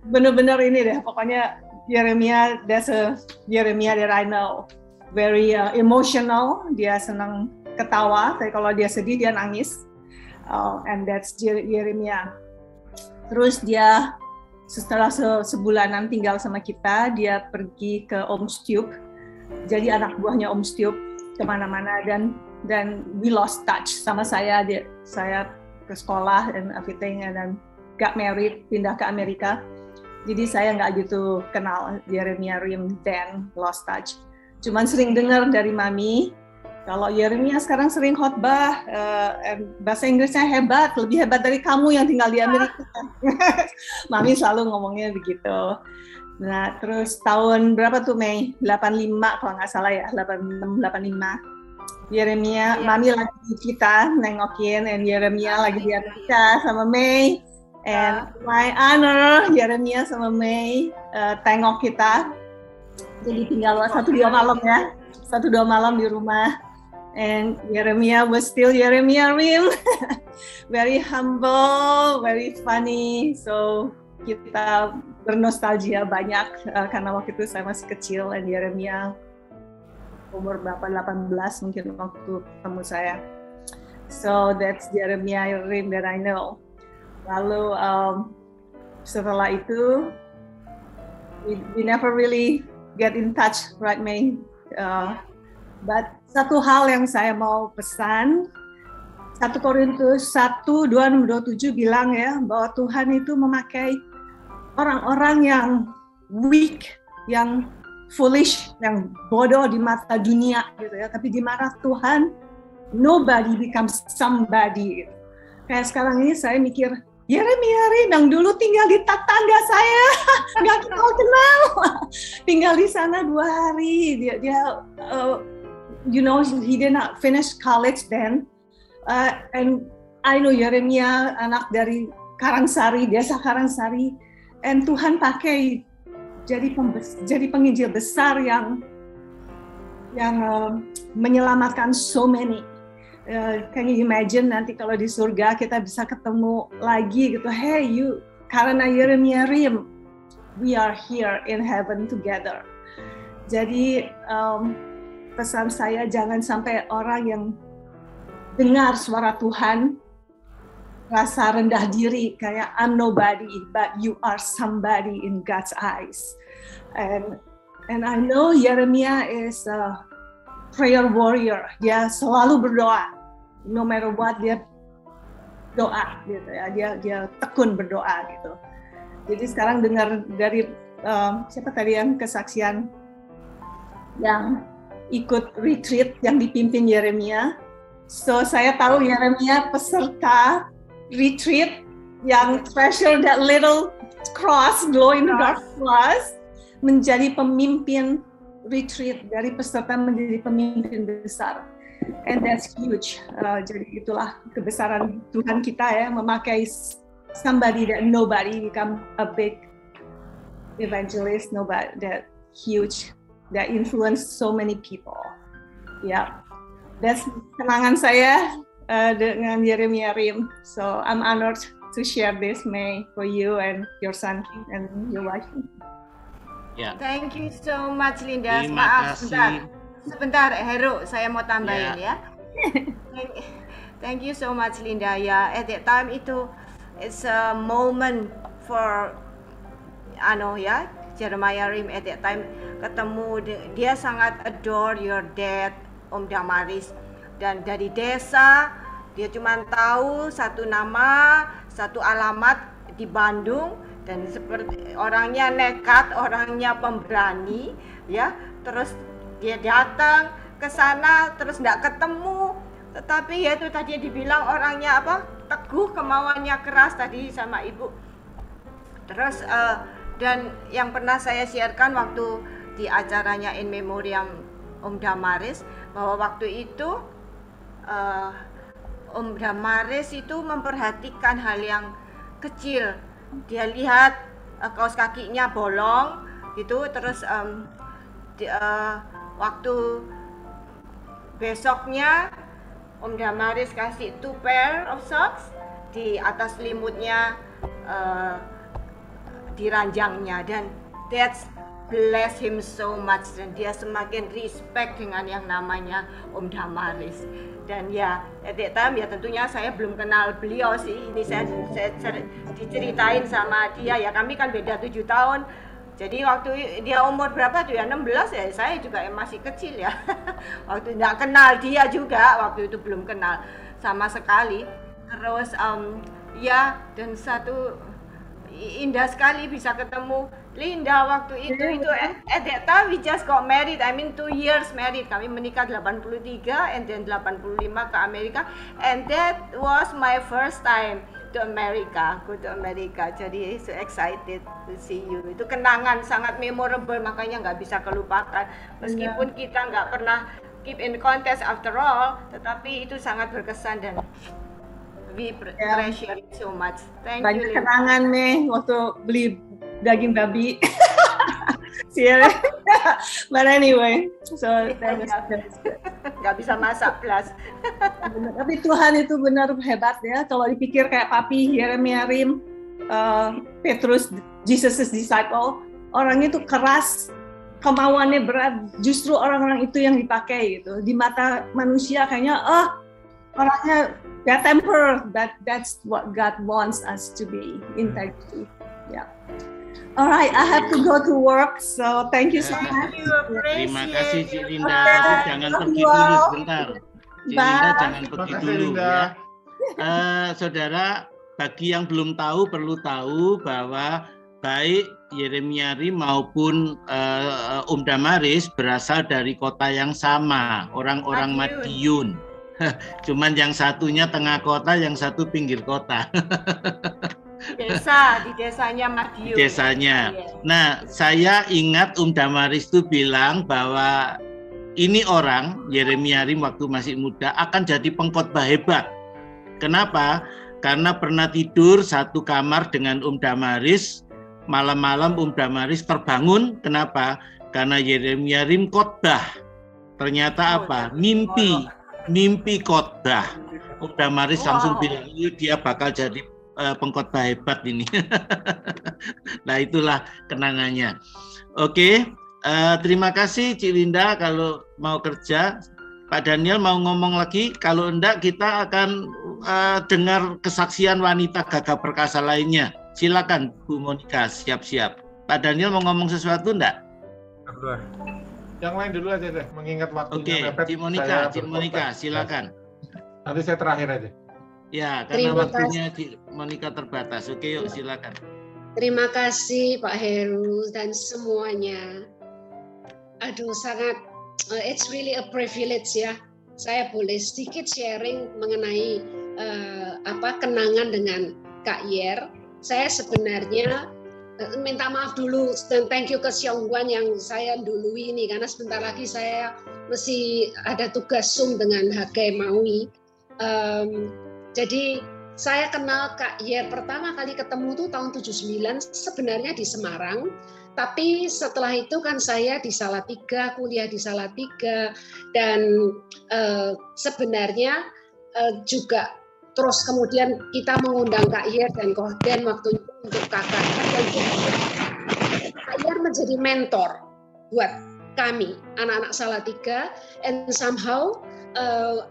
Bener-bener ini deh, pokoknya Yeremia, that's a Yeremia that I know. Very emotional, dia senang ketawa, tapi kalau dia sedih dia nangis. And that's Yeremia. Terus dia setelah sebulanan tinggal sama kita, dia pergi ke Om Stup. Jadi anak buahnya Om Stup kemana-mana dan we lost touch sama saya ke sekolah and everything, and then got married, pindah ke Amerika. Jadi saya nggak gitu kenal Yeremia Rim, then lost touch. Cuman sering dengar dari Mami, kalau Yeremia sekarang sering khotbah, bahasa Inggrisnya hebat, lebih hebat dari kamu yang tinggal di Amerika. Mami selalu ngomongnya begitu. Nah, terus tahun berapa tuh Mei? 85 kalau nggak salah ya, 86, 85. Yeremia, Mami lagi di kita nengokin, and Yeremia lagi di Amerika sama Mei. And my honor, Yeremia sama Mei tengok kita. Jadi tinggal 1-2 malam ya, 1-2 malam di rumah. And Yeremia was still Yeremia Rim, very humble, very funny. So kita bernostalgia banyak karena waktu itu saya masih kecil, and Yeremia umur berapa, 18 mungkin waktu ketemu saya. So that's Yeremia Rim that I know. Lalu setelah itu we never really get in touch, right May? But satu hal yang saya mau pesan, 1 Korintus 1:26-27 bilang ya, bahwa Tuhan itu memakai orang-orang yang weak, yang foolish, yang bodoh di mata dunia gitu ya, tapi di mata Tuhan nobody becomes somebody gitu. Kayak sekarang ini saya mikir, Yeremia Rim yang dulu tinggal di tetangga saya, nggak kenal, tinggal di sana 2 hari. Dia you know, he did not finish college then, and I know Yeremia anak dari Karangsari, desa Karangsari, and Tuhan pakai jadi penginjil besar yang menyelamatkan so many. Can you imagine nanti kalau di surga kita bisa ketemu lagi gitu, hey you, karena Yeremia Rim, we are here in heaven together. Jadi pesan saya, jangan sampai orang yang dengar suara Tuhan rasa rendah diri, kayak I'm nobody, but you are somebody in God's eyes. And I know Yeremia is a prayer warrior. Dia selalu berdoa, no matter what, dia doa gitu ya. Dia tekun berdoa gitu. Jadi sekarang dengar dari siapa tadi yang kesaksian yang ikut retreat yang dipimpin Yeremia. So saya tahu Yeremia peserta retreat yang treasure that little cross, glow in the dark cross, menjadi pemimpin retreat, dari peserta menjadi pemimpin besar. And that's huge. Jadi itulah kebesaran Tuhan kita ya, memakai somebody that nobody become a big evangelist, nobody that huge, that influence so many people. Yeah, that's kenangan saya dengan Yeremia Rim. So I'm honored to share this, May, for you and your son and your wife. Ya. Thank you so much, Linda. Terima Maaf, kasih. sebentar, Heru, saya mau tambahin ya. Thank you so much, Linda. Ya, at that time itu it's a moment for, Jeremiah Rim at that time ketemu, dia sangat adore your dad, Om Damaris. Dan dari desa dia cuma tahu satu nama, satu alamat di Bandung, dan seperti orangnya nekat, orangnya pemberani, ya. Terus dia datang ke sana, terus nggak ketemu. Tetapi ya itu tadi dibilang orangnya apa? Teguh, kemauannya keras tadi sama ibu. Terus dan yang pernah saya siarkan waktu di acaranya In Memoriam Om Damaris, bahwa waktu itu Om Damaris itu memperhatikan hal yang kecil. Dia lihat kaos kakinya bolong gitu, terus waktu besoknya Om Damaris kasih 2 pair of socks, di atas selimutnya di ranjangnya, dan that's bless him so much, dan dia semakin respect dengan yang namanya Om Damaris. Dan ya at that time ya tentunya saya belum kenal beliau sih, ini saya diceritain sama dia, ya kami kan beda 7 tahun. Jadi waktu dia umur berapa tuh ya, 16 ya, saya juga masih kecil ya. Waktu nggak kenal dia juga, waktu itu belum kenal sama sekali. Terus ya, dan satu indah sekali bisa ketemu Linda waktu itu at that time we just got married, I mean 2 years married. Kami menikah 83 and then 85 ke Amerika, and that was my first time to America, go to America. Jadi so excited to see you. Itu kenangan sangat memorable, makanya nggak bisa kelupakan. Meskipun kita nggak pernah keep in contact after all, tetapi itu sangat berkesan dan we treasure it so much. Thank Banyak you. kenangan nih waktu beli daging babi. But anyway, so nggak bisa masak plus. Tapi Tuhan itu benar hebat ya. Kalau dipikir kayak Papi, Yeremia Rim, Petrus, Jesus' disciple, orangnya itu keras, kemauannya berat. Justru orang-orang itu yang dipakai gitu. Di mata manusia kayaknya, orangnya bad temper. That's what God wants us to be, integrity. Yeah. Alright, I have to go to work, so thank you so much. Terima kasih Cik Linda, tapi jangan pergi dulu sebentar. Cik Linda jangan pergi dulu ya. Saudara, bagi yang belum tahu perlu tahu bahwa baik Yeremia Rim maupun Om Damaris berasal dari kota yang sama, orang-orang Madiun. Cuman yang satunya tengah kota, yang satu pinggir kota. Di desanya Madiun. Desanya. Nah, saya ingat Om Damaris itu bilang bahwa ini orang, Yeremia Rim waktu masih muda, akan jadi pengkhotbah hebat. Kenapa? Karena pernah tidur satu kamar dengan Om Damaris, malam-malam Om Damaris terbangun. Kenapa? Karena Yeremia Rim khotbah. Ternyata apa? Mimpi khotbah. Om Damaris langsung bilang, dia bakal jadi pengkhotbah hebat ini. Nah, itulah kenangannya. Oke, terima kasih Cik Linda. Kalau mau kerja, Pak Daniel mau ngomong lagi. Kalau enggak, kita akan dengar kesaksian wanita gagah perkasa lainnya. Silakan Bu Monica, siap-siap. Pak Daniel mau ngomong sesuatu enggak? Yang lain dulu aja deh, mengingat waktunya. Oke, Cik Monica, silakan. Nanti saya terakhir aja. Ya, karena waktunya Monica terbatas. Oke, yuk silakan. Terima kasih Pak Heru dan semuanya. Aduh, sangat it's really a privilege ya. Saya boleh sedikit sharing mengenai kenangan dengan Kak Yer. Saya sebenarnya minta maaf dulu dan thank you ke Xiongguan yang saya dului ini, karena sebentar lagi saya mesti ada tugas Zoom dengan HG Maui. Jadi saya kenal Kak Yer pertama kali ketemu tuh tahun 79 sebenarnya di Semarang. Tapi setelah itu kan saya di Salatiga, kuliah di Salatiga, dan sebenarnya juga terus kemudian kita mengundang Kak Yer dan Kohden waktu itu untuk kakak. Dan Kak Yer menjadi mentor buat kami, anak-anak Salatiga, and somehow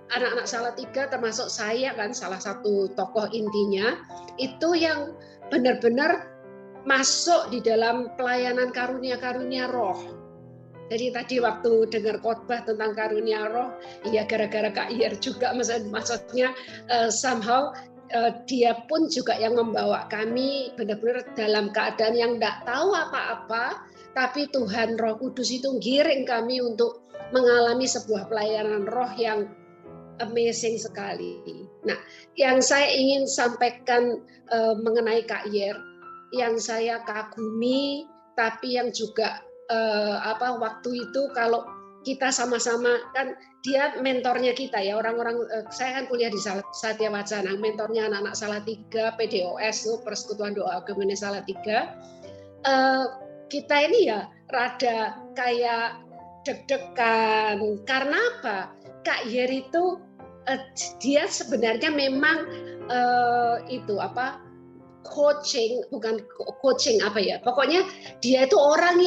anak-anak Salatiga termasuk saya kan salah satu tokoh intinya itu yang benar-benar masuk di dalam pelayanan karunia-karunia roh. Jadi tadi waktu dengar khotbah tentang karunia roh, ya gara-gara Kak Iyer juga, maksudnya somehow dia pun juga yang membawa kami benar-benar dalam keadaan yang tidak tahu apa-apa, tapi Tuhan Roh Kudus itu giring kami untuk mengalami sebuah pelayanan roh yang amazing sekali. Nah, yang saya ingin sampaikan mengenai Kak Iyer, yang saya kagumi, tapi yang juga waktu itu kalau kita sama-sama, kan dia mentornya kita ya, orang-orang, saya kan kuliah di Satya Wacana, mentornya anak-anak Salatiga, PDOS, Persekutuan Doa Agama Salatiga. Kita ini ya rada kayak deg-degan, karena apa? Kak Iyer itu dia sebenarnya memang bukan coaching pokoknya dia itu orang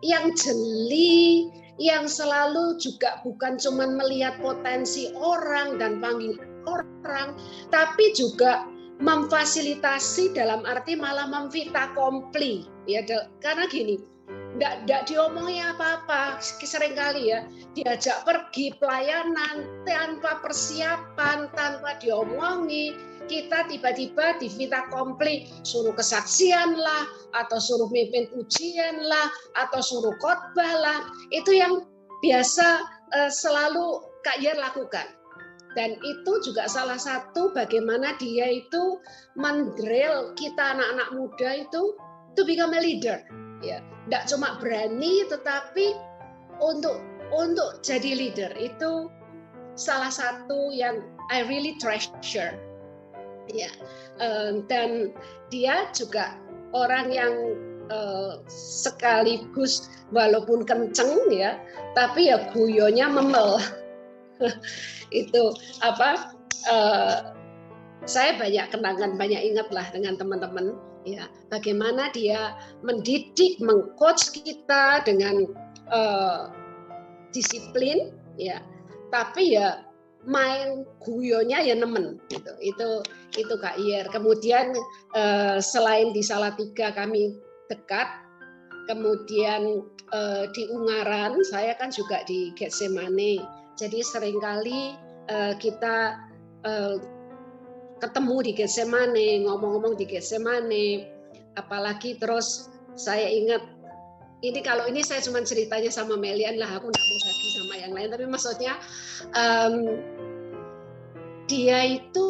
yang jeli, yang selalu juga bukan cuma melihat potensi orang dan panggilan orang, tapi juga memfasilitasi dalam arti malah memvita kompli ya, karena gini, enggak diomongi apa-apa, seringkali ya diajak pergi pelayanan tanpa persiapan, tanpa diomongi, kita tiba-tiba di vita kompli, suruh kesaksian lah, atau suruh mimpin ujian lah, atau suruh khotbah lah. Itu yang biasa selalu Kak Iyer lakukan. Dan itu juga salah satu bagaimana dia itu mendrill kita anak-anak muda itu to become a leader. Ya, tidak cuma berani, tetapi untuk jadi leader itu salah satu yang I really treasure. Ya, dan dia juga orang yang sekaligus walaupun kenceng ya, tapi ya guyonnya memel. Itu saya banyak kenangan, banyak ingat lah dengan teman-teman ya, bagaimana dia mendidik, mengcoach kita dengan disiplin ya, tapi ya main guyonnya ya nemen gitu. Itu Kak Iyer. Kemudian selain di Salatiga kami dekat, kemudian di Ungaran saya kan juga di Getsemane. Jadi seringkali kita ketemu di Getsemane, ngomong-ngomong di Getsemane, apalagi terus saya ingat ini, kalau ini saya cuma ceritanya sama Melian lah, aku nggak mau bagi sama yang lain, tapi maksudnya dia itu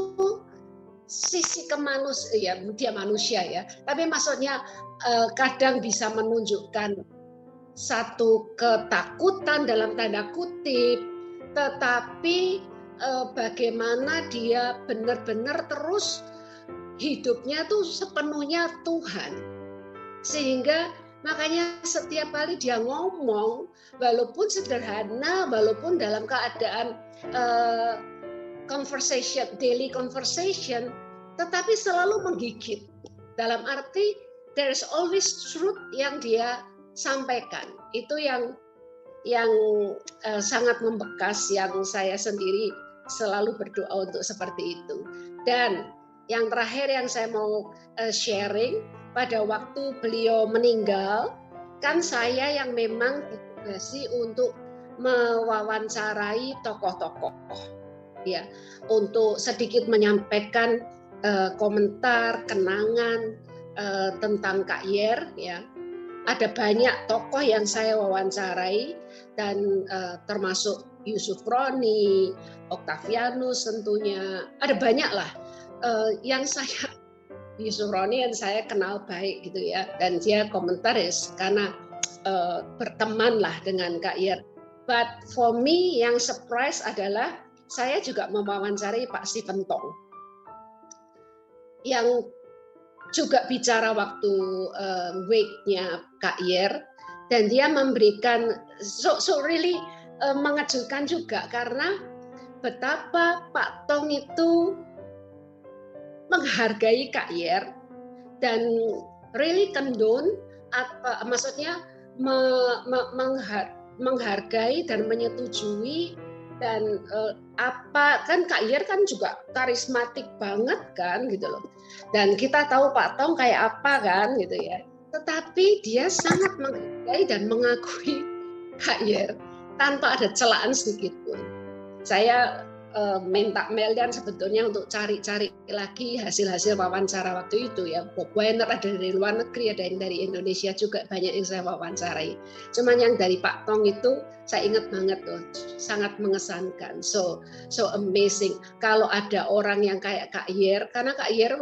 sisi kemanusiaan, dia manusia ya, tapi maksudnya kadang bisa menunjukkan satu ketakutan dalam tanda kutip, tetapi bagaimana dia benar-benar terus hidupnya tuh sepenuhnya Tuhan, sehingga makanya setiap kali dia ngomong, walaupun sederhana, walaupun dalam keadaan conversation, daily conversation, tetapi selalu menggigit. Dalam arti there is always truth yang dia sampaikan. Itu yang sangat membekas, yang saya sendiri selalu berdoa untuk seperti itu. Dan yang terakhir yang saya mau sharing, pada waktu beliau meninggal, kan saya yang memang ditugasi untuk mewawancarai tokoh-tokoh, ya, untuk sedikit menyampaikan komentar, kenangan tentang Kak Iyer, ya. Ada banyak tokoh yang saya wawancarai, dan termasuk Yusuf Roni, Octavianus tentunya, ada banyak lah yang saya Yusuf Roni yang saya kenal baik gitu ya, dan dia komentaris karena berteman lah dengan Kak Iyer. But for me yang surprise adalah saya juga mewawancari Pak Stephen Tong yang juga bicara waktu wake-nya Kak Iyer, dan dia memberikan so really mengejutkan juga, karena betapa Pak Tong itu menghargai Kak Iyer dan really condone, maksudnya menghargai dan menyetujui Dan apa kan Kak Yer kan juga karismatik banget kan gitu loh. Dan kita tahu Pak Tong kayak apa kan gitu ya. Tetapi dia sangat menghargai dan mengakui Kak Yer tanpa ada celaan sedikit pun. Saya minta Melian sebetulnya untuk cari-cari lagi hasil-hasil wawancara waktu itu ya. Bob Weiner ada dari luar negeri, ada yang dari Indonesia juga, banyak yang saya wawancarai. Cuman yang dari Pak Tong itu saya ingat banget tuh, sangat mengesankan. So amazing. Kalau ada orang yang kayak Kak Yer, karena Kak Yer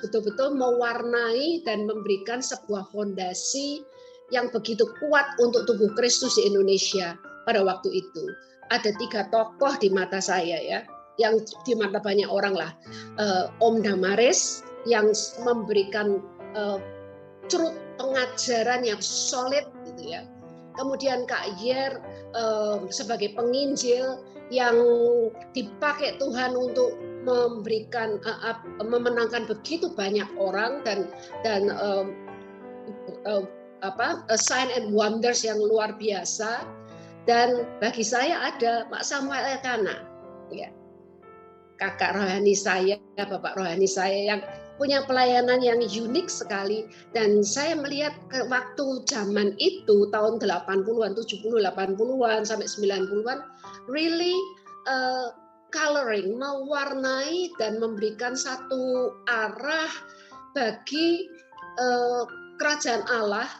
betul-betul mewarnai dan memberikan sebuah fondasi yang begitu kuat untuk tubuh Kristus di Indonesia pada waktu itu. Ada 3 tokoh di mata saya ya, yang di mata banyak orang lah. Om Damaris yang memberikan truth pengajaran yang solid gitu ya. Kemudian Kak Yer sebagai penginjil yang dipakai Tuhan untuk memberikan memenangkan begitu banyak orang dan sign and wonders yang luar biasa. Dan bagi saya ada Pak Samuel Elkanah, ya, kakak rohani saya, bapak rohani saya yang punya pelayanan yang unik sekali. Dan saya melihat ke waktu zaman itu, tahun 80-an, 70, 80-an, sampai 90-an, really coloring, mewarnai dan memberikan satu arah bagi kerajaan Allah.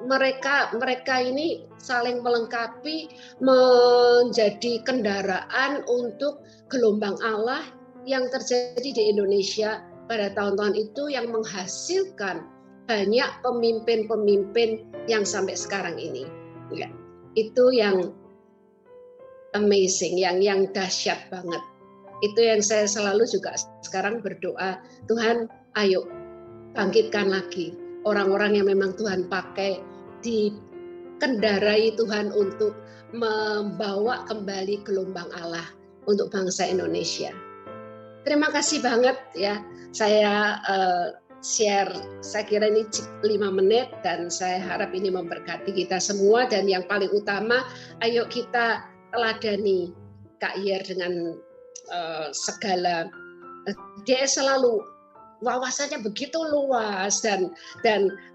Mereka ini saling melengkapi, menjadi kendaraan untuk gelombang Allah yang terjadi di Indonesia pada tahun-tahun itu, yang menghasilkan banyak pemimpin-pemimpin yang sampai sekarang ini. Ya, itu yang amazing, yang dahsyat banget. Itu yang saya selalu juga sekarang berdoa, Tuhan ayo bangkitkan lagi orang-orang yang memang Tuhan pakai, dikendarai Tuhan untuk membawa kembali gelombang Allah untuk bangsa Indonesia. Terima kasih banget ya. Saya share, saya kira ini 5 menit dan saya harap ini memberkati kita semua. Dan yang paling utama, ayo kita teladani Kak Yer dengan segala, dia selalu wawasannya begitu luas dan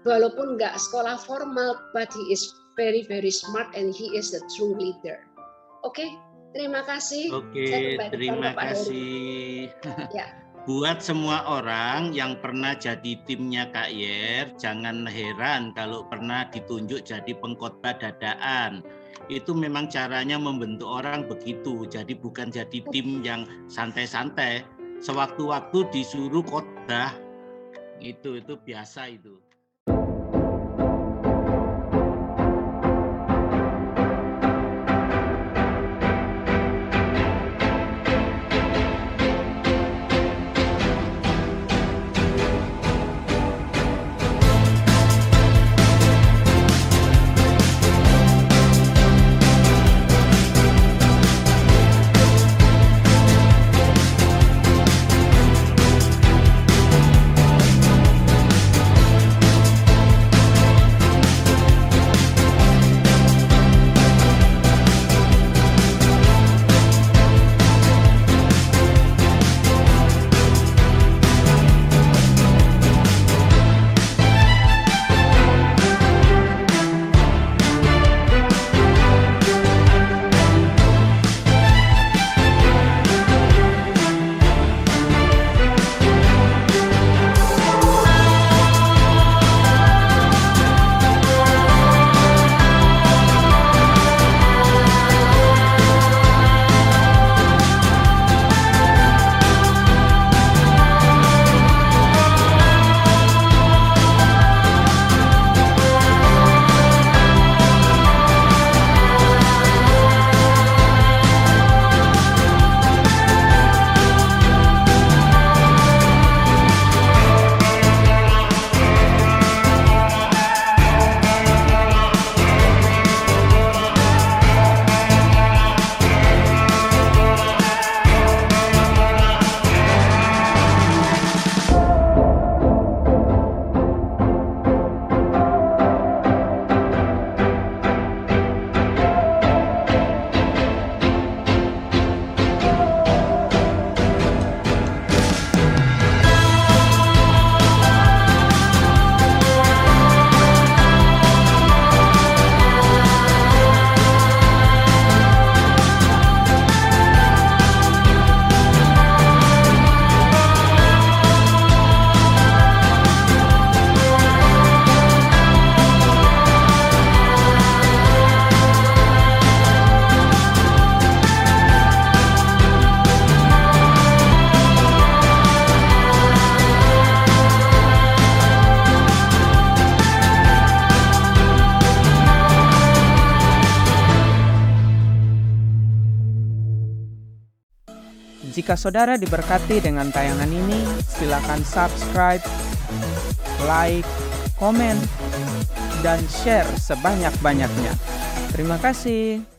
walaupun nggak sekolah formal, but he is very very smart and he is the true leader. Oke, terima kasih. Oke, terima kasih. Ya. Buat semua orang yang pernah jadi timnya Kak Yer, jangan heran kalau pernah ditunjuk jadi pengkhotbah dadaan. Itu memang caranya membentuk orang begitu. Jadi bukan jadi tim yang santai-santai. Sewaktu-waktu disuruh khotbah, itu biasa itu. Jika saudara diberkati dengan tayangan ini, silakan subscribe, like, komen, dan share sebanyak-banyaknya. Terima kasih.